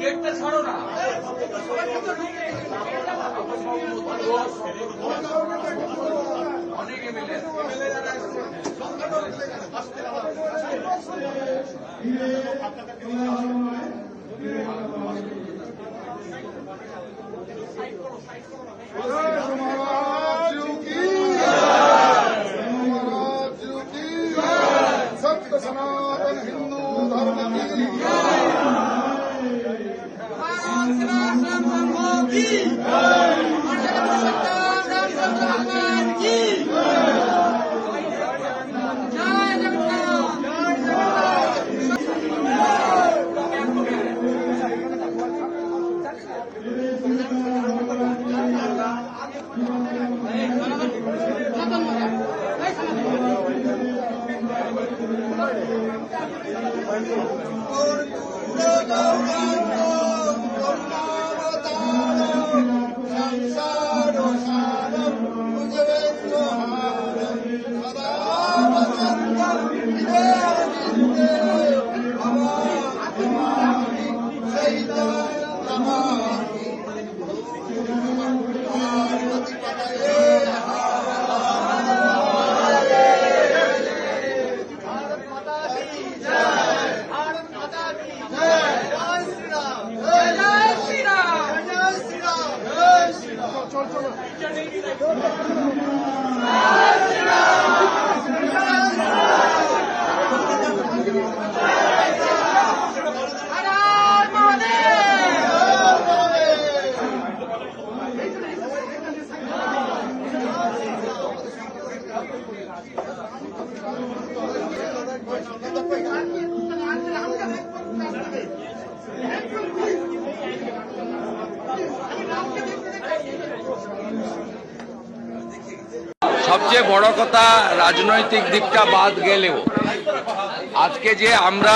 Gate छोड़ो ना অনেক এমএলএ सत्य सनातन हिंदू धर्म की সবচেয়ে বড় কথা রাজনৈতিক দিকটা বাদ গেলেও আজকে যে আমরা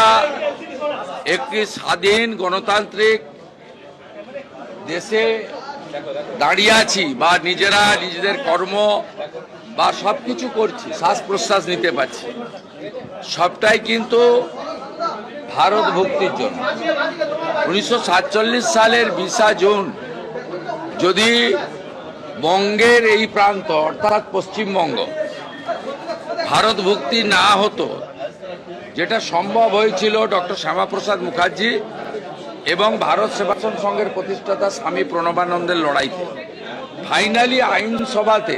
একটি স্বাধীন গণতান্ত্রিক দেশে দাঁড়িয়ে আছি বা নিজেরা নিজেদের কর্ম বা সবকিছু করছি, শ্বাস প্রশ্বাস নিতে পারছি, সবটাই কিন্তু ভারত ভক্তির জন্য। 1947 সালের 20 জুন যদি বঙ্গের এই প্রান্ত অর্থাৎ পশ্চিমবঙ্গ ভারত ভক্তি না হতো, যেটা সম্ভব হয়েছিল ডক্টর শ্যামাপ্রসাদ মুখার্জি এবং ভারত সেবাশ্রম সংঘের প্রতিষ্ঠাতা স্বামী প্রণবানন্দের লড়াইতে। ফাইনালি আইনসভাতে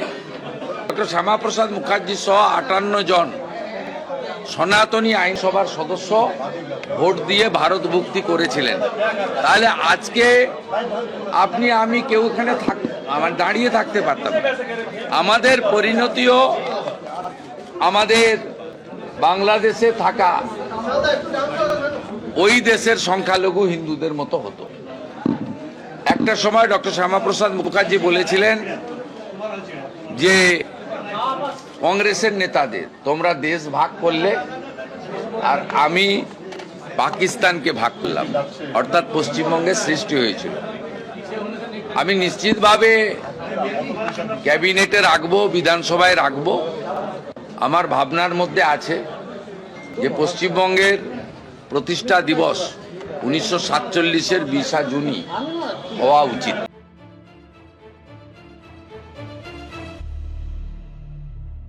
ডক্টর শ্যামাপ্রসাদ মুখার্জি সহ 58 জন সনাতনী আইনসভার সদস্য ভোট দিয়ে ভারত ভক্তি করেছিলেন। তাহলে আজকে আপনি আমি কেউ এখানে দাঁড়িয়ে থাকতে পারতাম। আমাদের পরিণতিও আমাদের বাংলাদেশে থাকা ওই দেশের সংখ্যালঘু হিন্দুদের মতো হতো। একটা সময় ডক্টর শ্যামাপ্রসাদ মুখার্জি বলেছিলেন যে কংগ্রেসের নেতাদের, তোমরা দেশ ভাগ করলে আর আমি পাকিস্তানকে ভাগ করলাম, অর্থাৎ পশ্চিমবঙ্গের সৃষ্টি হয়েছিল। আমি নিশ্চিতভাবে ক্যাবিনেটে রাখবো, বিধানসভায় রাখবো। আমার ভাবনার মধ্যে আছে যে পশ্চিমবঙ্গের প্রতিষ্ঠা দিবস 1947-এর 20 জুনই হওয়া উচিত।